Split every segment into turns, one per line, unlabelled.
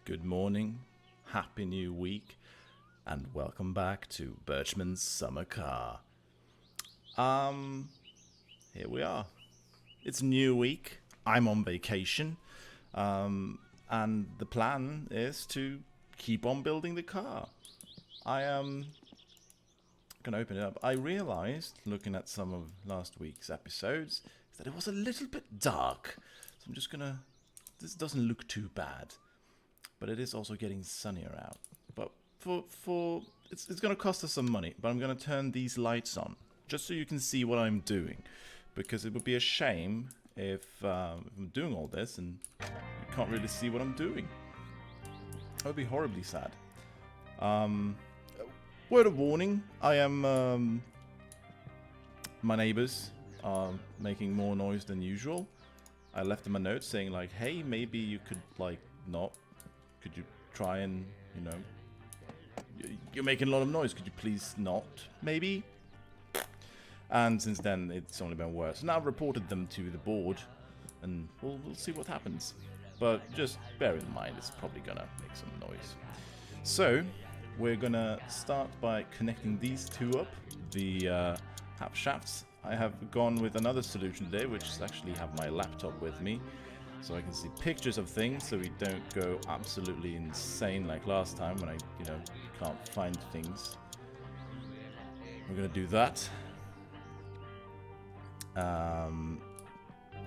Good morning, happy new week, and welcome back to Birchman's Summer Car. Here we are. It's a new week, I'm on vacation, and the plan is to keep on building the car. I am gonna open it up. I realized, looking at some of last week's episodes, that it was a little bit dark, so I'm just gonna... This doesn't look too bad. But it is also getting sunnier out. But it's going to cost us some money. But I'm going to turn these lights on, just so you can see what I'm doing. Because it would be a shame if I'm doing all this and you can't really see what I'm doing. That would be horribly sad. Word of warning, I am... my neighbors are making more noise than usual. I left them a note saying like, hey, maybe you could like not... Could you try and, you know, you're making a lot of noise, could you please not, maybe? And since then, it's only been worse. Now I've reported them to the board, and we'll see what happens. But just bear in mind, it's probably gonna make some noise. So, we're gonna start by connecting these two up, the half shafts. I have gone with another solution today, which is actually have my laptop with me. So I can see pictures of things, so we don't go absolutely insane like last time when I, you know, can't find things. We're gonna do that.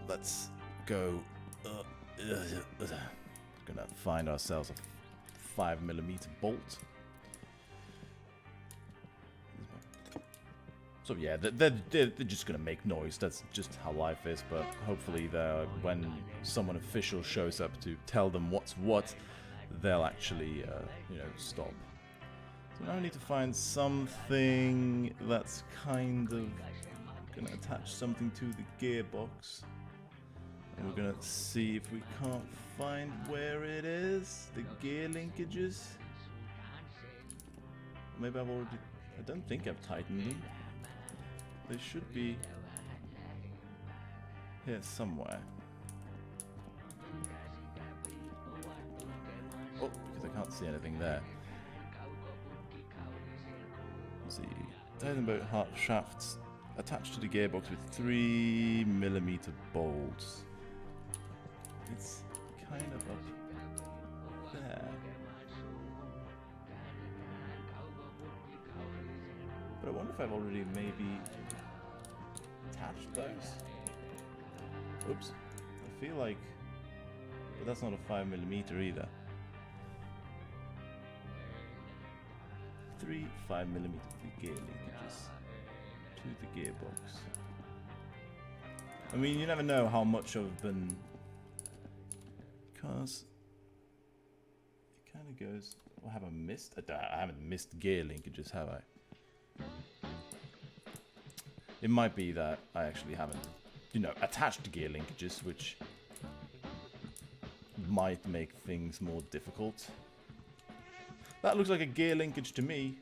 Let's go. Gonna find ourselves a 5mm bolt. So yeah, they're just gonna make noise. That's just how life is. But hopefully, when someone official shows up to tell them what's what, they'll actually, you know, stop. So now I need to find something that's kind of gonna attach something to the gearbox, and we're gonna see if we can't find where it is. The gear linkages. Maybe I've already. I don't think I've tightened them. They should be here somewhere. Oh, because I can't see anything there. Let's see. Tighten boat half shafts attached to the gearbox with 3mm bolts. It's kind of up there. But I wonder if I've already maybe attached those. Oops. I feel like... But that's not a 5mm either. 3 5mm gear linkages to the gearbox. I mean, you never know how much I've been... Because... It kind of goes... Well, have I missed? I haven't missed gear linkages, have I? It might be that I actually haven't, you know, attached gear linkages, which might make things more difficult. That looks like a gear linkage to me.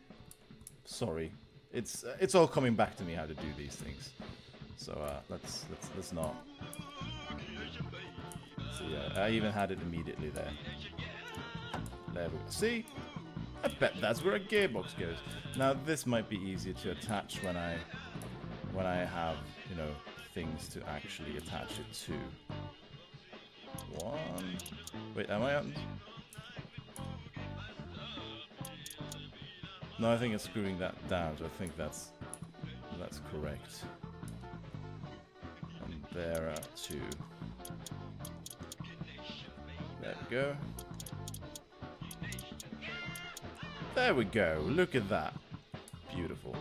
Sorry, it's all coming back to me how to do these things. So let's not. So yeah, I even had it immediately there. There we go. See, I bet that's where a gearbox goes. Now this might be easier to attach when I have, you know, things to actually attach it to. One. Wait, am I on? No, I think it's screwing that down, so I think that's correct. And there are two. There we go. There we go. Look at that. Beautiful.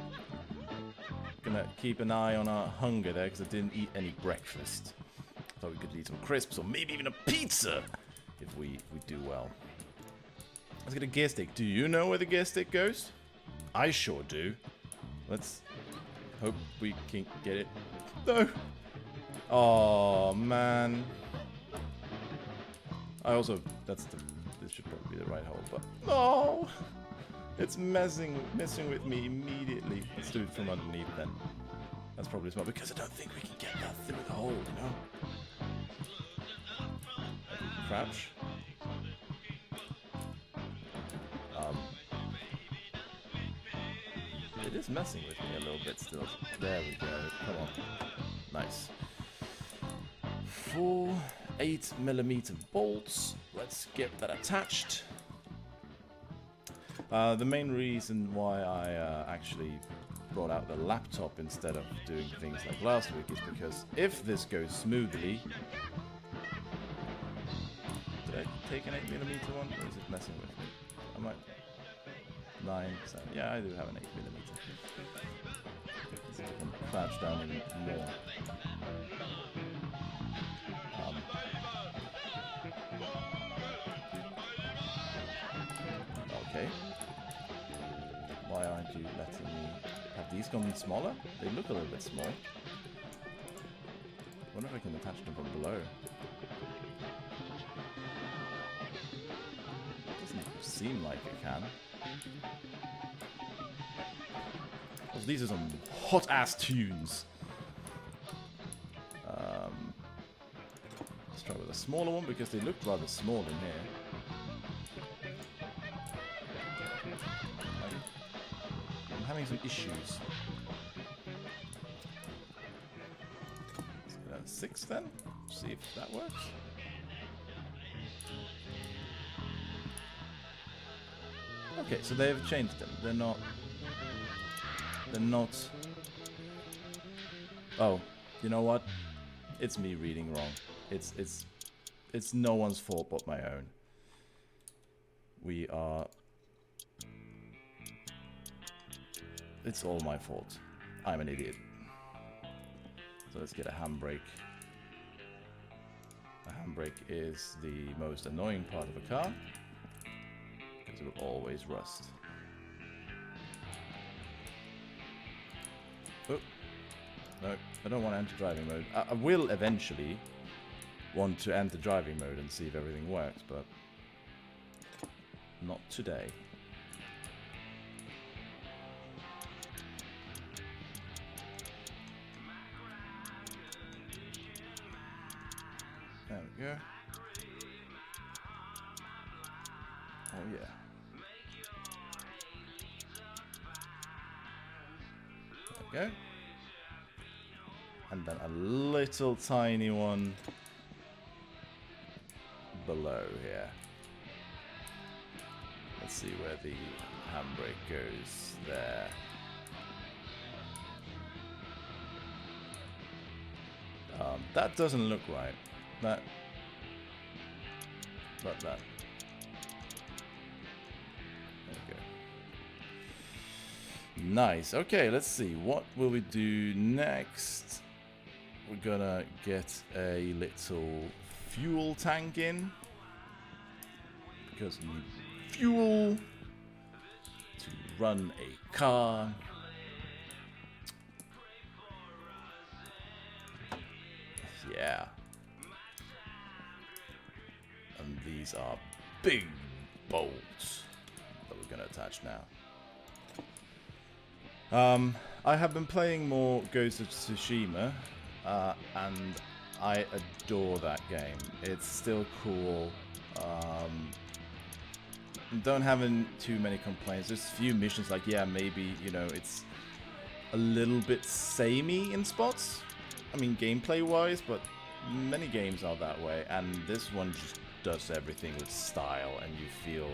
Gonna keep an eye on our hunger there because I didn't eat any breakfast. Thought we could eat some crisps or maybe even a pizza if we do well. Let's get a gear stick. Do you know where the gear stick goes? I sure do. Let's hope we can get it. No. Oh man. I also this should probably be the right hole, but no. It's messing with me immediately. Let's do it from underneath then. That's probably smart because I don't think we can get that through the hole, you know? Crouch. it's messing with me a little bit still. There we go. Come on. Nice. 4 8mm bolts. Let's get that attached. The main reason why I actually brought out the laptop instead of doing things like last week is because if this goes smoothly... Did I take an 8mm one, or is it messing with me? I might... 9, 7... Yeah, I do have an 8mm. So I can crouch down even more. Okay. Why aren't you letting me... Have these gone smaller? They look a little bit small. I wonder if I can attach them from below. Doesn't seem like it can. Well, these are some hot-ass tunes. Let's try with a smaller one because they look rather small in here. I'm having some issues. Let's go down to 6 then. See if that works. Okay, so they've changed them. They're not. Oh, you know what? It's me reading wrong. It's no one's fault but my own. We are. It's all my fault. I'm an idiot. So let's get a handbrake. A handbrake is the most annoying part of a car because it will always rust. Oh, no, I don't want to enter driving mode. I will eventually want to enter driving mode and see if everything works, but not today. There we go. Oh yeah. There we go. And then a little tiny one below here. Let's see where the handbrake goes there. That doesn't look right. That. There we go. Nice. Okay, let's see. What will we do next? We're gonna get a little fuel tank in. Because we need fuel to run a car. Yeah. And these are big bolts that we're gonna attach now. I have been playing more Ghost of Tsushima, and I adore that game. It's still cool. Don't have too many complaints. There's a few missions like, yeah, maybe, you know, it's a little bit samey in spots. I mean, gameplay-wise, but many games are that way, and this one just does everything with style, and you feel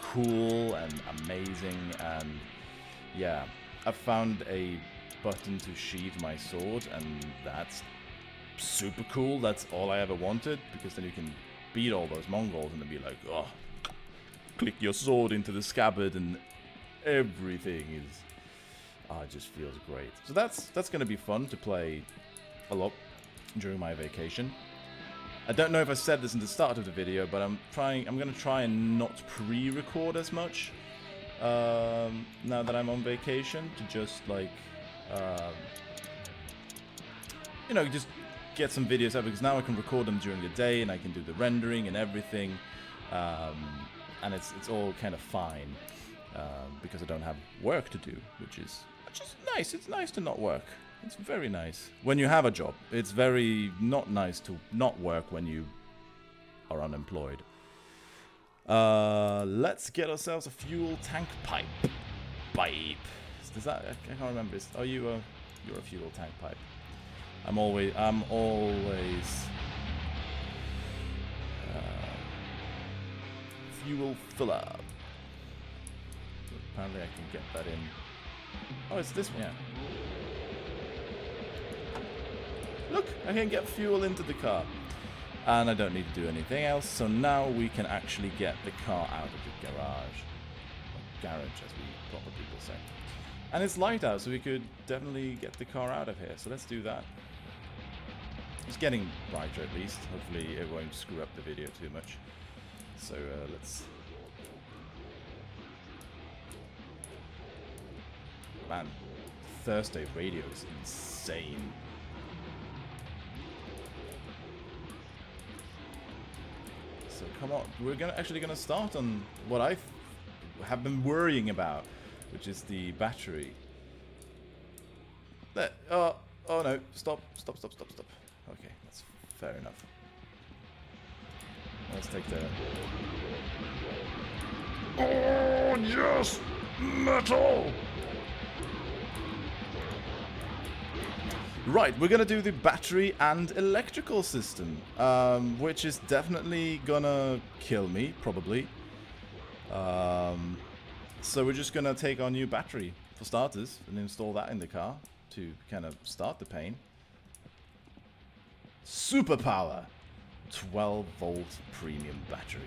cool and amazing, and yeah. I found a button to sheath my sword, and that's super cool. That's all I ever wanted, because then you can beat all those Mongols and then be like, oh, click your sword into the scabbard, and everything is, it just feels great. So that's going to be fun to play a lot during my vacation. I don't know if I said this in the start of the video, but I'm going to try and not pre-record as much. Now that I'm on vacation, to just like, you know, just get some videos out, because now I can record them during the day and I can do the rendering and everything, and it's all kind of fine, because I don't have work to do, which is nice. It's nice to not work. It's very nice when you have a job. It's very not nice to not work when you are unemployed. Let's get ourselves a fuel tank pipe. Let's Does that? I can't remember. Oh, you're a fuel tank pipe. I'm always fuel filler. Apparently I can get that in. Oh, it's this one. Yeah. Look, I can get fuel into the car. And I don't need to do anything else, so now we can actually get the car out of the garage. Or garage, as we proper people say. And it's light out, so we could definitely get the car out of here. So let's do that. It's getting brighter at least. Hopefully it won't screw up the video too much. So let's... Man, Thursday radio is insane. So come on, we're actually gonna start on what I have been worrying about, which is the battery. Oh no, stop. Okay, that's fair enough. Let's take the... Oh yes! Metal! Right, we're gonna do the battery and electrical system, which is definitely gonna kill me, probably. So we're just gonna take our new battery, for starters, and install that in the car to kind of start the pain. Superpower! 12-volt premium battery.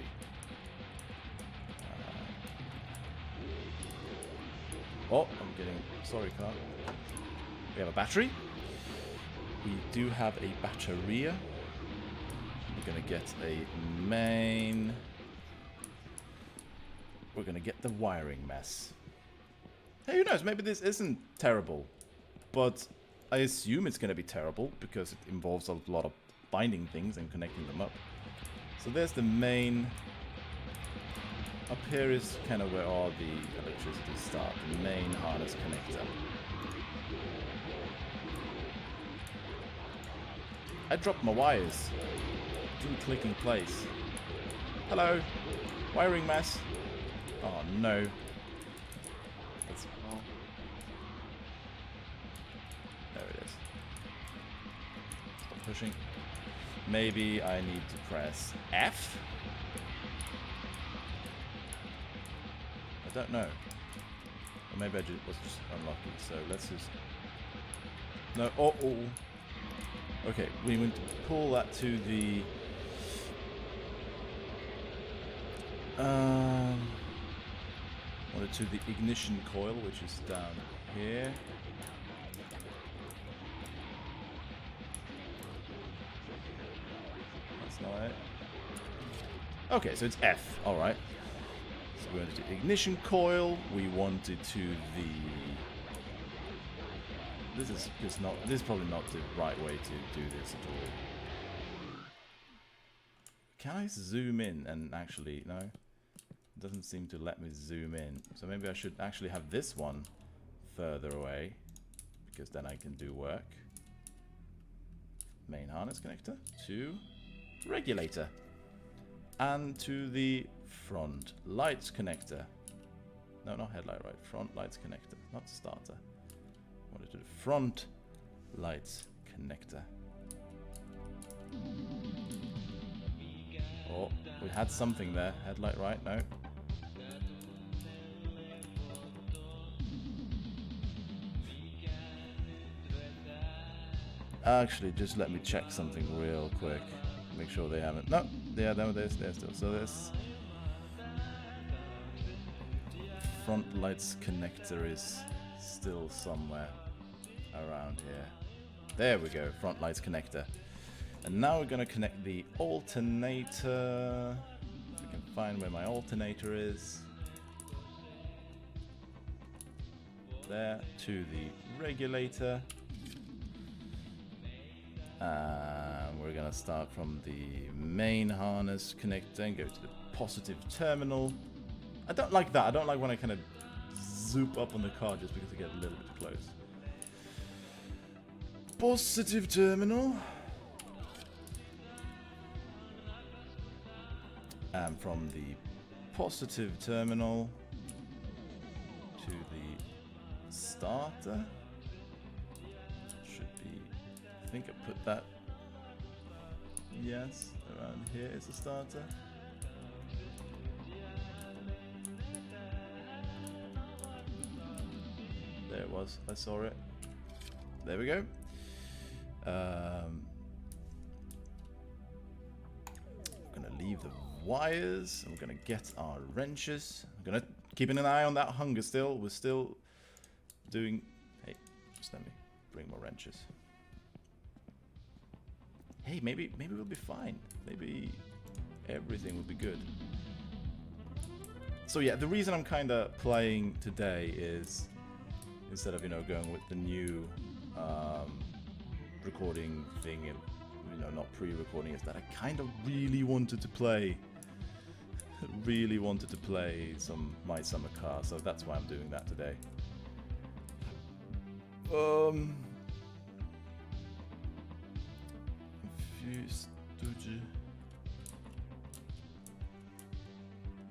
Oh, I'm getting... Sorry, car. We have a battery. We do have a batteria. We're going to get a main. We're going to get the wiring mess. Hey, who knows? Maybe this isn't terrible. But I assume it's going to be terrible because it involves a lot of binding things and connecting them up. So there's the main. Up here is kind of where all the electricity starts. The main harness connector. I dropped my wires. Didn't click in place. Hello. Wiring mess. Oh no. That's... Oh. There it is. Stop pushing. Maybe I need to press F? I don't know. Or maybe I was just unlucky. So let's just... No. Oh. Okay, we want to pull that to the to the ignition coil, which is down here. That's not it. Okay, so it's F. All right. So we wanted to ignition coil. We wanted to the. This is just not. This is probably not the right way to do this at all. Can I zoom in and actually no? It doesn't seem to let me zoom in. So maybe I should actually have this one further away, because then I can do work. Main harness connector to regulator, and to the front lights connector. No, not headlight, right? Front lights connector, not starter. Wanted to the front lights connector. Oh, we had something there. Headlight, right? No. Actually, just let me check something real quick. Make sure they haven't. No, yeah, no, they're still. So this front lights connector is still somewhere around here. There we go, front lights connector. And now we're going to connect the alternator. If I can find where my alternator is. There, to the regulator. And we're going to start from the main harness connector and go to the positive terminal. I don't like that. I don't like when I kind of zoom up on the car just because I get a little bit close. Positive terminal. And from the positive terminal to the starter. Should be, I think I put that, yes, around here is a starter. There it was, I saw it. There we go. I'm gonna leave the wires. I'm gonna get our wrenches. I'm gonna keep an eye on that hunger still. We're still doing. Hey, just let me bring more wrenches. Hey, maybe we'll be fine. Maybe everything will be good. So yeah, the reason I'm kind of playing today is instead of going with the new recording thing and not pre-recording, is that I kind of really wanted to play some My Summer Car, so that's why I'm doing that today.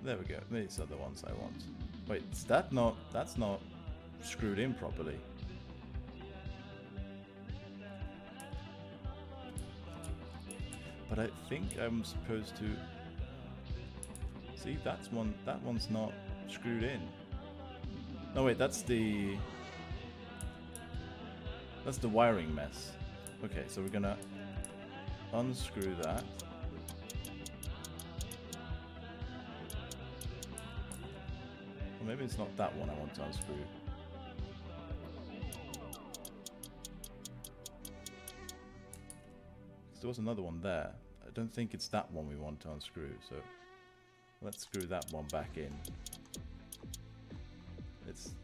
There we go. These are the ones I want. Wait, that's not screwed in properly. But I think I'm supposed to see that one's not screwed in. No wait, that's the wiring mess. Okay, so we're gonna unscrew that. Or maybe it's not that one I want to unscrew. There was another one there. I don't think it's that one we want to unscrew, so let's screw that one back in. It's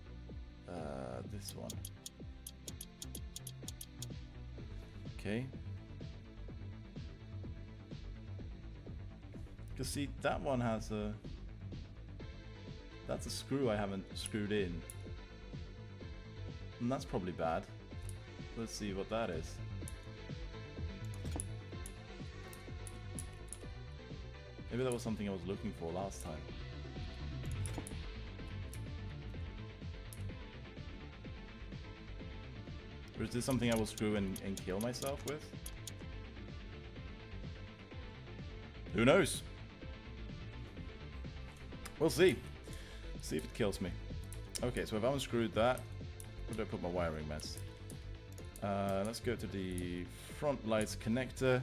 this one. Okay. Because see, that one has a... That's a screw I haven't screwed in. And that's probably bad. Let's see what that is. Maybe that was something I was looking for last time. Or is this something I will screw and kill myself with? Who knows? We'll see. See if it kills me. Okay, so if I unscrewed that, where do I put my wiring mess? Let's go to the front lights connector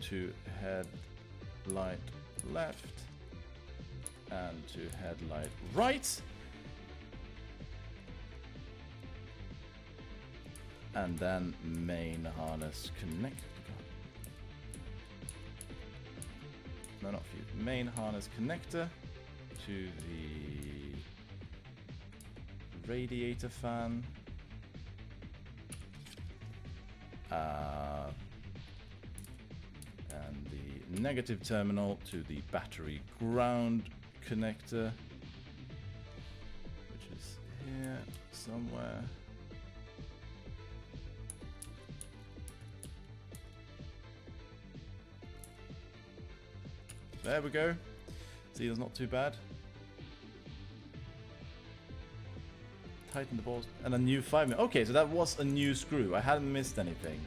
to headlight left and to headlight right. And then main harness connect. No, not fuse. Main harness connector to the radiator fan. And the negative terminal to the battery ground connector, which is here somewhere. There we go. See, that's not too bad. Tighten the balls and a new 5 minutes. Okay, so that was a new screw. I hadn't missed anything.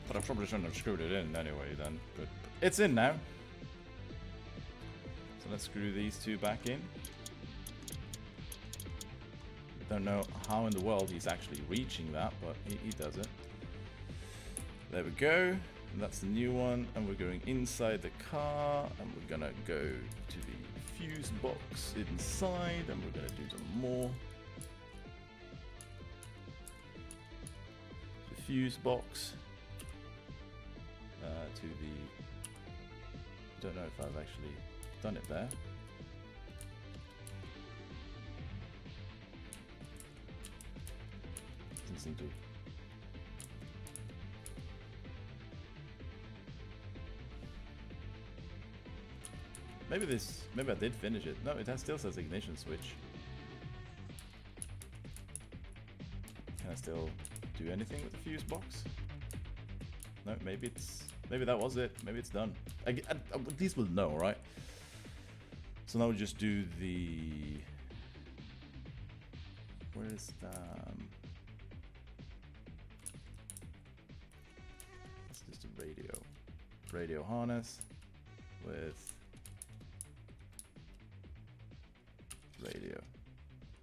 But I probably shouldn't have screwed it in anyway then. But it's in now. So let's screw these two back in. Don't know how in the world he's actually reaching that, but he does it. There we go. And that's the new one. And we're going inside the car. And we're gonna go to the fuse box inside. And we're gonna do some more. The fuse box. To the... Don't know if I've actually done it there. Doesn't seem to. Maybe I did finish it. No, it still says ignition switch. Can I still do anything with the fuse box? No, maybe that was it. Maybe it's done. At least we'll know, right? So now we just do the Where is the... It's just a radio harness with radio.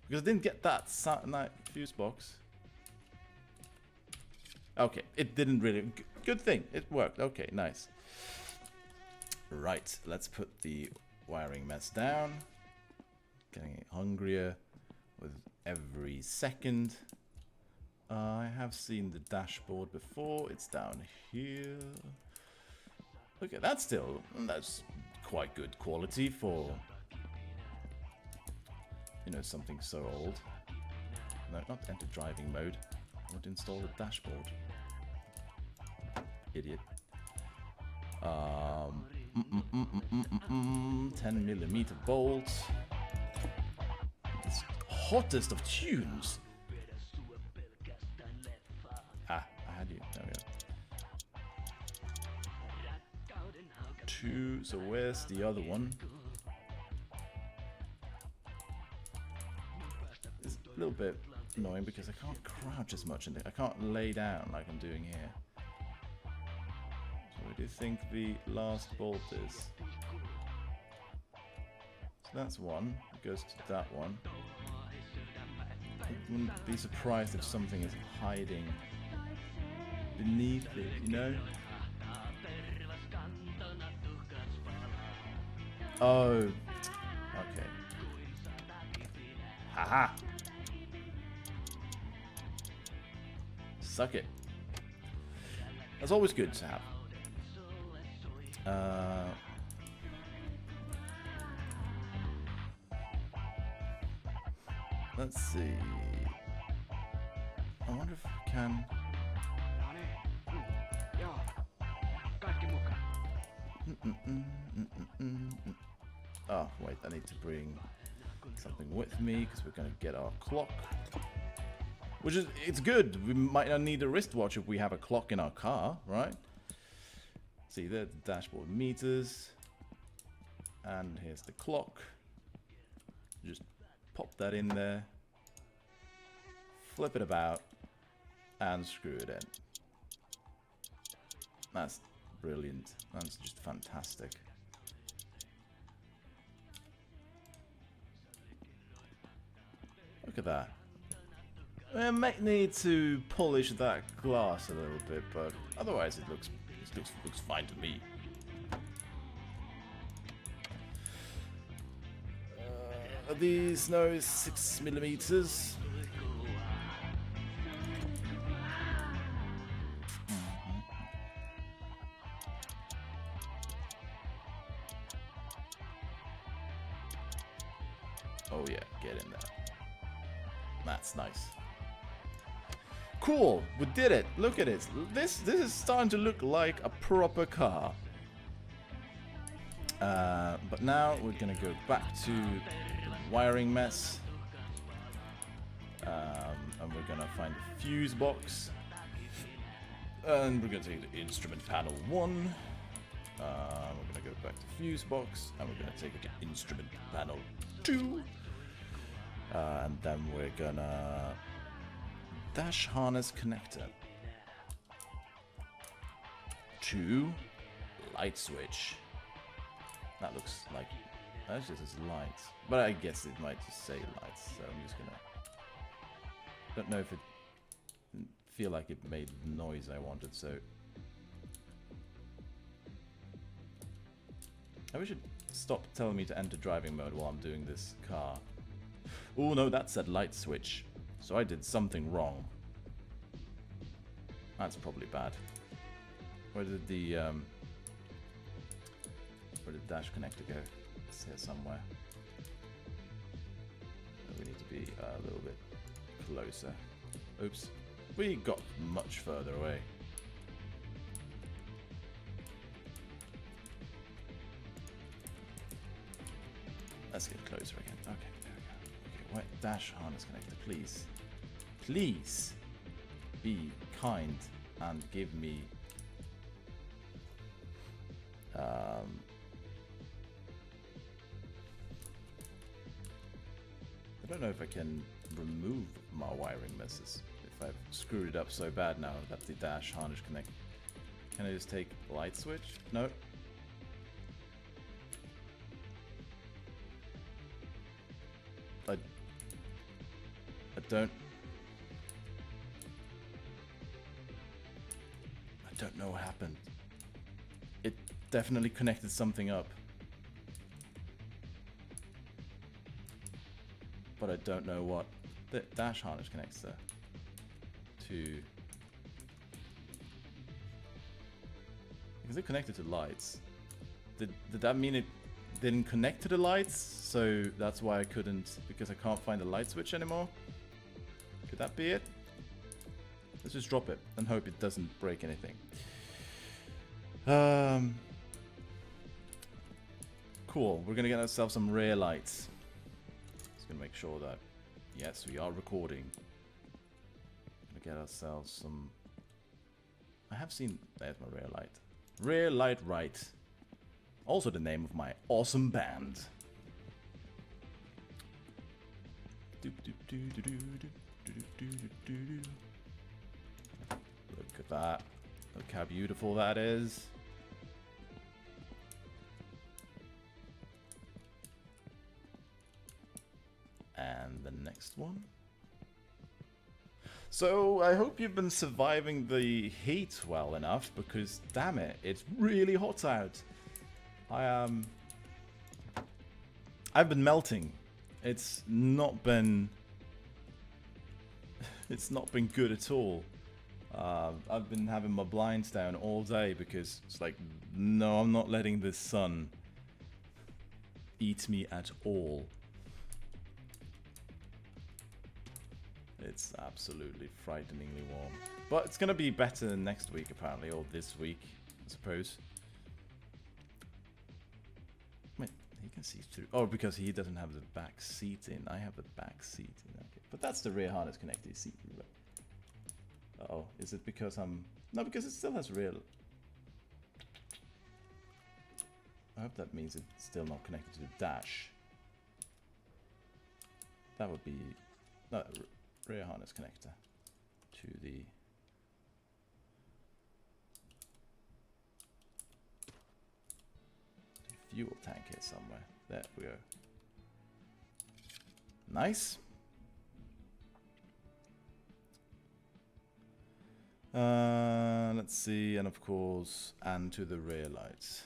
Because I didn't get that fuse box. Okay, it didn't really... Good thing, it worked. Okay, nice. Right, let's put the wiring mess down. Getting hungrier with every second. I have seen the dashboard before. It's down here. Okay, that's quite good quality for, you know, something so old. No, not enter driving mode. I want to install the dashboard. Idiot. 10mm bolts. It's hottest of tunes. Ah, I had you. There we go. 2. So where's the other one? It's a little bit annoying because I can't crouch as much in it. I can't lay down like I'm doing here. So where do you think the last bolt is? So that's one. It goes to that one. I wouldn't be surprised if something is hiding beneath it, you know? Oh. Okay. Haha. Suck it. That's always good to have. Let's see. I wonder if I can... Oh, wait, I need to bring something with me because we're going to get our clock. Which is, it's good. We might not need a wristwatch if we have a clock in our car, right? See, there, the dashboard meters. And here's the clock. Just pop that in there. Flip it about. And screw it in. That's brilliant. That's just fantastic. Look at that. I might need to polish that glass a little bit, but otherwise it looks fine to me. Are these no 6mm? Oh yeah, get in there. That's nice. Cool, we did it. Look at it. This is starting to look like a proper car. But now we're gonna go back to the wiring mess, and we're gonna find the fuse box, and we're gonna take the instrument panel 1. We're gonna go back to fuse box, and we're gonna take the instrument panel 2, and then we're gonna dash harness connector 2 light switch. That looks like that's just as lights, but I guess it might just say lights. So I'm just gonna. Don't know if it didn't feel like it made the noise I wanted. So I wish it'd stop telling me to enter driving mode while I'm doing this car. Oh no, that said light switch. So I did something wrong. That's probably bad. Where did the dash connector go? It's here somewhere. We need to be a little bit closer. Oops. We got much further away. Let's get closer again. Okay, there we go. Okay, wait, dash harness connector, please. Please be kind and give me I don't know if I can remove my wiring messes. If I've screwed it up so bad now that the dash harness connect. Can I just take light switch? No. I don't know what happened. It definitely connected something up. But I don't know what. The dash harness connects there. To... Because it connected to lights. Did that mean it didn't connect to the lights? So that's why I couldn't... Because I can't find the light switch anymore? Could that be it? Let's just drop it and hope it doesn't break anything. Cool. We're gonna get ourselves some rear lights. Just gonna make sure that, yes, we are recording. Gonna get ourselves some... I have seen... There's my rear light. Rear light right. Also the name of my awesome band. Look at that. Look how beautiful that is. And the next one. So, I hope you've been surviving the heat well enough, because damn it, it's really hot out. I've been melting. It's not been good at all. I've been having my blinds down all day because it's like, no, I'm not letting this sun eat me at all. It's absolutely frighteningly warm. But it's gonna be better than next week, apparently, or this week, I suppose. Wait, he can see through. Oh, because he doesn't have the back seat in. I have the back seat in. Okay. But that's the rear harness connected. You see? Uh-oh, is it because I'm... No, because it still has rear... I hope that means it's still not connected to the dash. That would be... No, rear harness connector to the... fuel tank here somewhere. There we go. Nice. Let's see, and of course, and to the rear lights.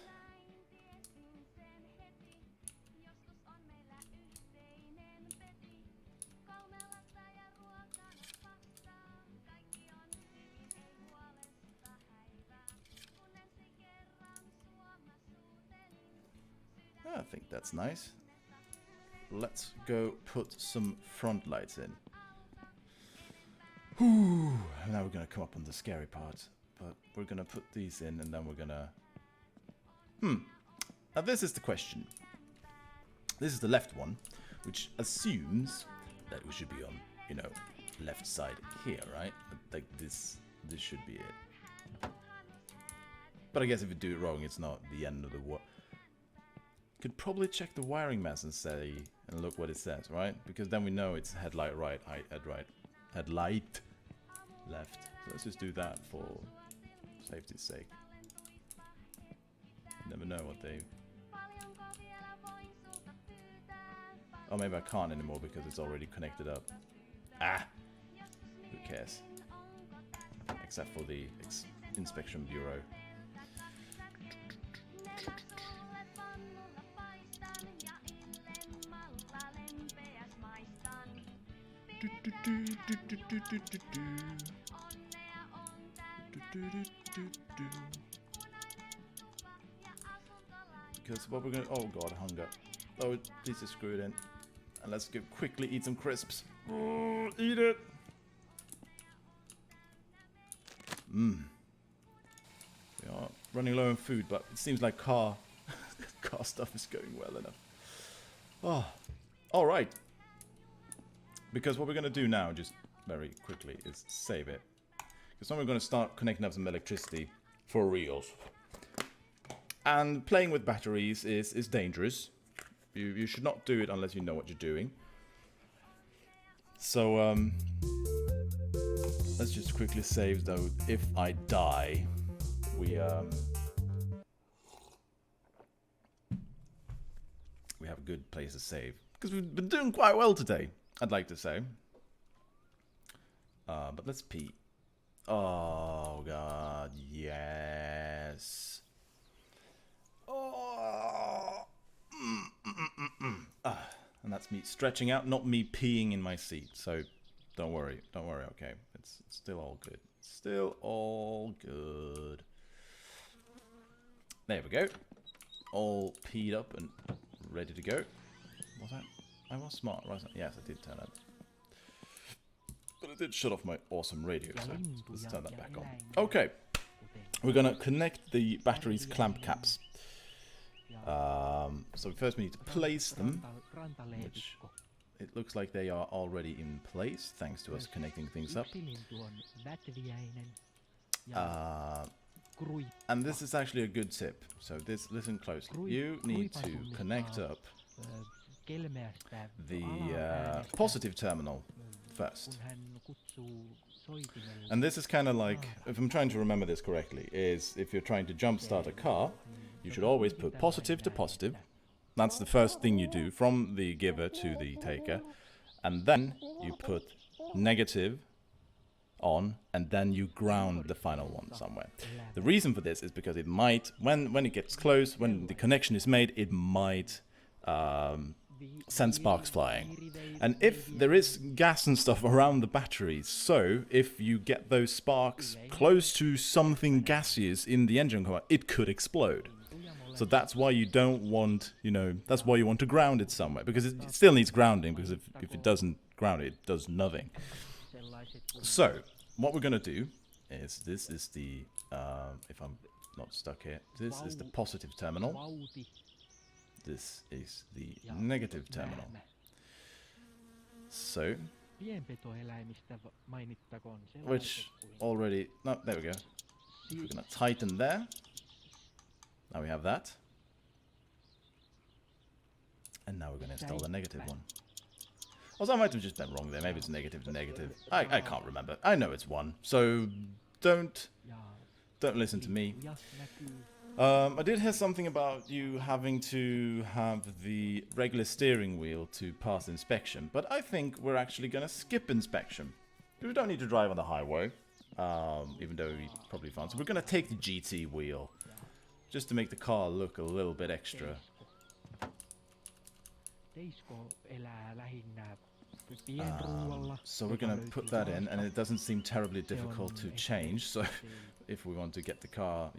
I think that's nice. Let's go put some front lights in. Whew. Now we're gonna come up on the scary part, but we're gonna put these in and then we're gonna... Now this is the question. This is the left one, which assumes that we should be on, you know, left side here, right? Like this should be it. But I guess if you do it wrong, it's not the end of the world. Could probably check the wiring mass and say, and look what it says, right? Because then we know it's headlight right, headlight left. So let's just do that for safety's sake. You never know what they... Oh, maybe I can't anymore because it's already connected up. Ah! Who cares? Except for the inspection bureau. Because what we're gonna... Oh god, hunger. Oh, please just screw it in. And let's go quickly eat some crisps. Oh, eat it! We are running low on food, but it seems like car stuff is going well enough. Oh, alright. Because what we're going to do now, just very quickly, is save it. Because then we're going to start connecting up some electricity for reals. And playing with batteries is dangerous. You should not do it unless you know what you're doing. So, let's just quickly save though. If I die, we have a good place to save. Because we've been doing quite well today, I'd like to say. But let's pee. Oh god, yes. Oh. And that's me stretching out, not me peeing in my seat. So don't worry, okay. It's still all good. Still all good. There we go. All peed up and ready to go. Was that? I was smart, wasn't I? Yes, I did turn it. But I did shut off my awesome radio, so let's turn that back on. Okay. We're gonna connect the battery's clamp caps. So first we need to place them, which it looks like they are already in place, thanks to us connecting things up. And this is actually a good tip, so listen closely. You need to connect up the positive terminal first. And this is kind of like, if I'm trying to remember this correctly, is if you're trying to jump start a car, you should always put positive to positive. That's the first thing you do from the giver to the taker. And then you put negative on, and then you ground the final one somewhere. The reason for this is because it might, when it gets close, when the connection is made, it might send sparks flying. And if there is gas and stuff around the batteries, so if you get those sparks close to something gaseous in the engine core, it could explode. So that's why you don't want, that's why you want to ground it somewhere, because it still needs grounding, because if it doesn't ground it, it does nothing. So what we're going to do is, this is the, if I'm not stuck here, this is the positive terminal. This is the negative terminal. So, which already, no, there we go. We're going to tighten there. Now we have that. And now we're going to install the negative one. Also, I might have just done wrong there. Maybe it's negative to negative. I can't remember. I know it's 1. So don't listen to me. I did hear something about you having to have the regular steering wheel to pass inspection, but I think we're actually going to skip inspection. We don't need to drive on the highway, even though we probably fine. So we're going to take the GT wheel, just to make the car look a little bit extra. So we're going to put that in, and it doesn't seem terribly difficult to change, so if we want to get the car,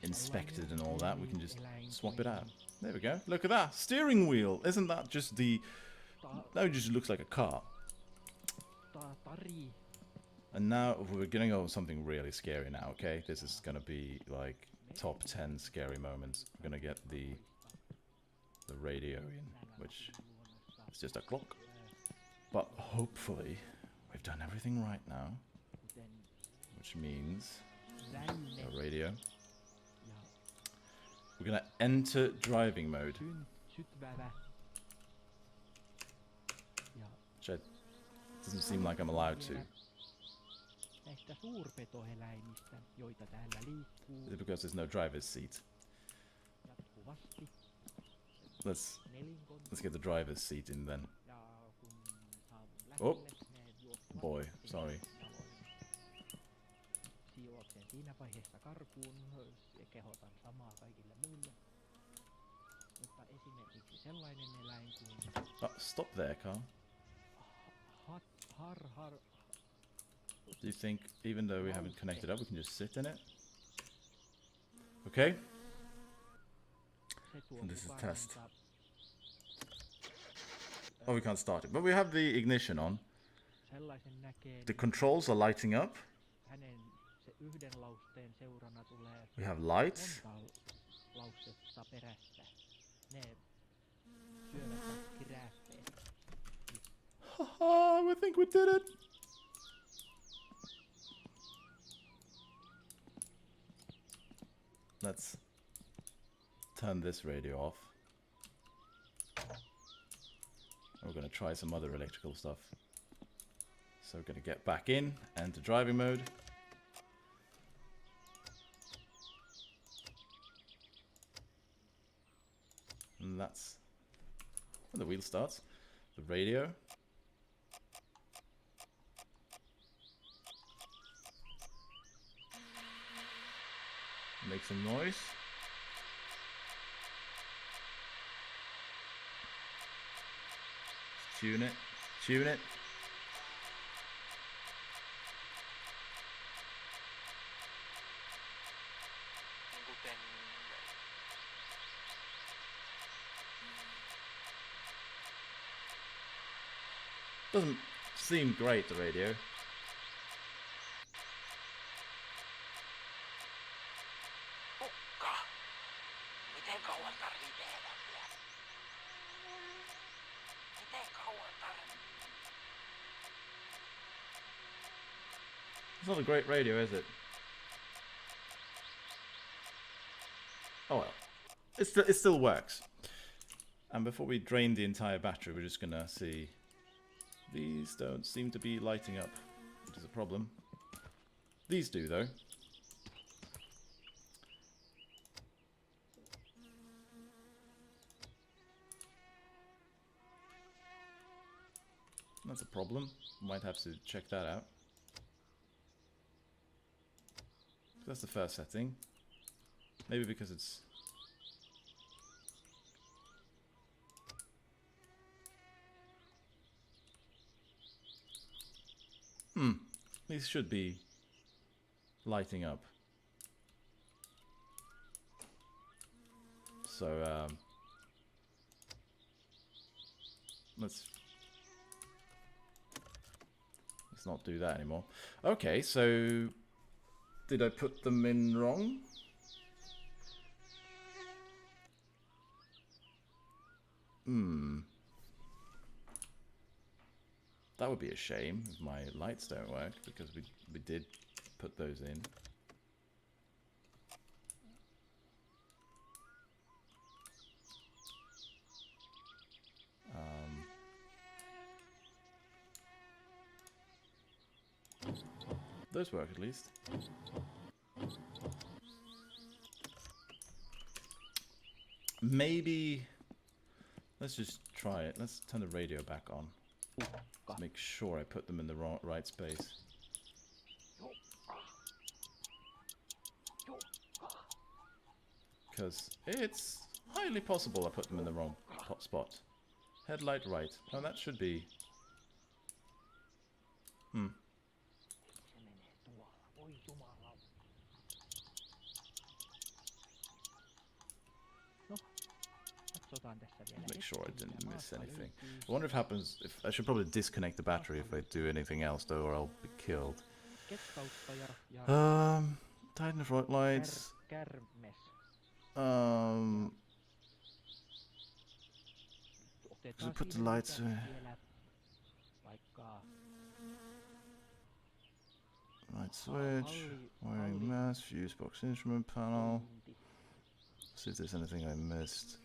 inspected and all that, we can just swap it out. There we go. Look at that. Steering wheel. Isn't that just the... That just looks like a car. And now we're going to go with something really scary now, okay? This is going to be like top 10 scary moments. We're going to get the radio in, which is just a clock. But hopefully we've done everything right now, which means the radio. We're going to enter driving mode, which doesn't seem like I'm allowed to. Is it because there's no driver's seat? Let's get the driver's seat in then. Oh, boy, sorry. Oh, stop there, car. Do you think, even though we haven't connected up, we can just sit in it? Okay. And this is test. Oh, we can't start it. But we have the ignition on. The controls are lighting up. We have lights. Haha, I think we did it. Let's turn this radio off. we're going to try some other electrical stuff. So we're going to get back in and to driving mode. And that's when the wheel starts. The radio. Make some noise. Just tune it. Tune it. Doesn't seem great, the radio. It's not a great radio, is it? Oh well. It still works. And before we drain the entire battery, we're just gonna see. These don't seem to be lighting up, which is a problem. These do, though. That's a problem. Might have to check that out. That's the first setting. Maybe because it's... These should be lighting up. So, let's not do that anymore. Okay, so did I put them in wrong? That would be a shame if my lights don't work, because we did put those in. Those work at least. Maybe let's just try it. Let's turn the radio back on. Let's make sure I put them in the right space. Because it's highly possible I put them in the wrong spot. Headlight right. Oh, that should be... Make sure I didn't miss anything. I wonder if it happens... If I should probably disconnect the battery if I do anything else, though, or I'll be killed. Tighten the front lights. Should put the lights... Light switch, wiring mask, fuse box instrument panel. See if there's anything I missed.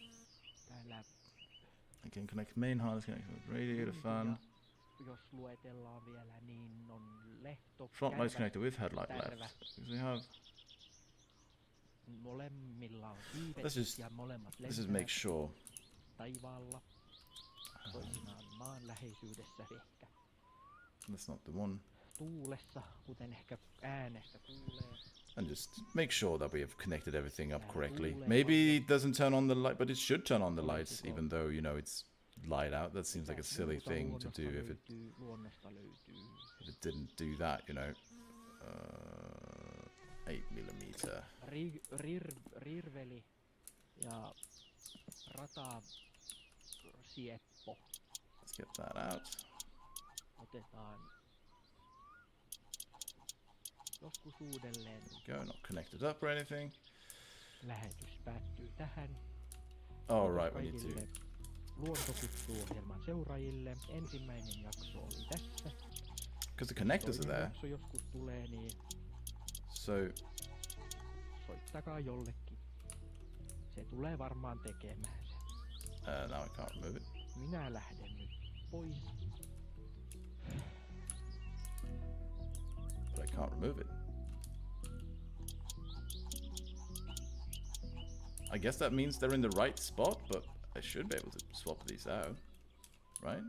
I can connect main harness, connect with radiator fan. Front lights connected with headlight left. Because we have... Let's just make sure. That's not the one. And just make sure that we have connected everything up correctly. Maybe it doesn't turn on the light, but it should turn on the lights, even though, you know, it's light out. That seems like a silly thing to do if it didn't do that, you know. 8mm. Let's get that out. Go, not connected up or anything. Oh, right, we need to. Because the connectors are there. So. Now I can't remove it. But I can't remove it. I guess that means they're in the right spot, but I should be able to swap these out, right?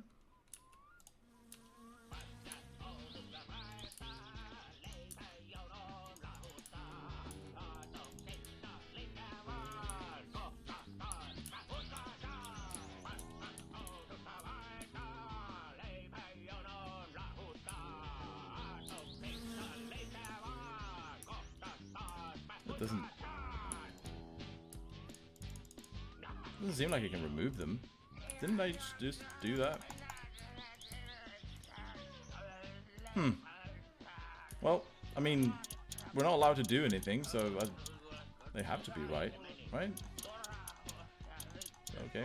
Doesn't seem like I can remove them. Didn't I just do that? Well, I mean, we're not allowed to do anything, so they have to be right? Okay,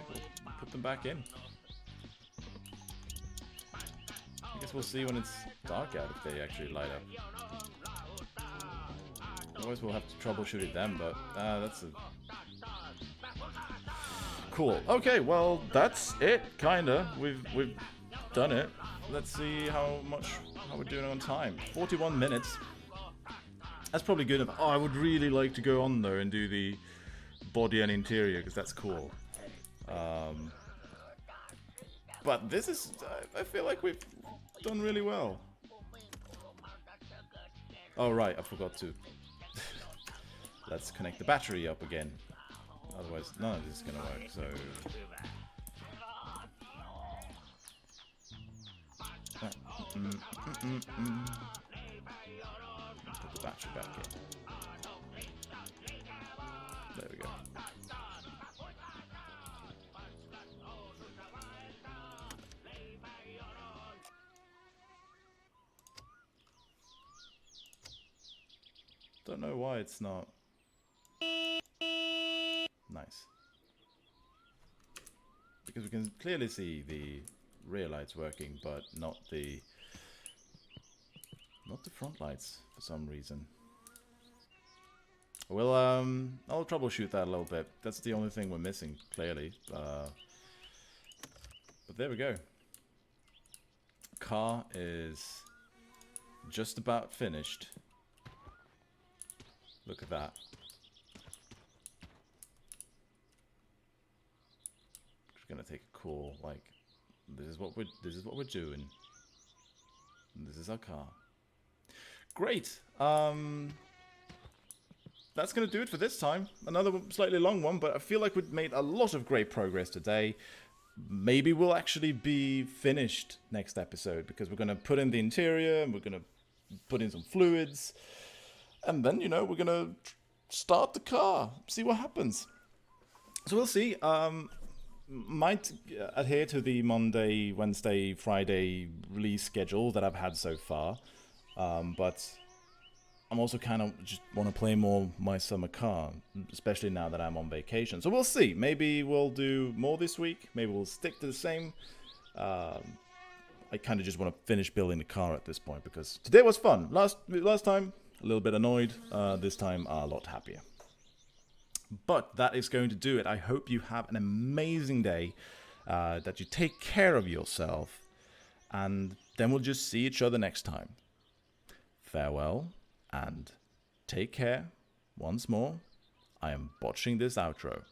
we'll put them back in. I guess we'll see when it's dark out if they actually light up. Otherwise we'll have to troubleshoot it then, but that's a... Cool. Okay, well, that's it, kinda. We've done it. Let's see how we're doing on time. 41 minutes. That's probably good enough. Oh, I would really like to go on though and do the body and interior, because that's cool. But this is... I feel like we've done really well. Oh, right, I forgot to... Let's connect the battery up again. Otherwise, none of this is gonna work, so... Put the battery back in. There we go. Don't know why it's not... Nice. Because we can clearly see the rear lights working, but not the front lights for some reason. Well, I'll troubleshoot that a little bit. That's the only thing we're missing, clearly. But there we go. Car is just about finished. Look at that. Gonna take a cool, like, this is what we're doing. This is our car. Great. That's gonna do it for this time. Another slightly long one, but I feel like we've made a lot of great progress today. Maybe we'll actually be finished next episode, because we're gonna put in the interior and we're gonna put in some fluids, and then, you know, we're gonna start the car, see what happens. So we'll see. Might adhere to the Monday, Wednesday, Friday release schedule that I've had so far, but I'm also kind of just want to play more my summer car, especially now that I'm on vacation. So we'll see. Maybe we'll do more this week. Maybe we'll stick to the same. I kind of just want to finish building the car at this point, because today was fun. Last time a little bit annoyed. This time a lot happier. But that is going to do it. I hope you have an amazing day, that you take care of yourself, and then we'll just see each other next time. Farewell, and take care. Once more, I am botching this outro.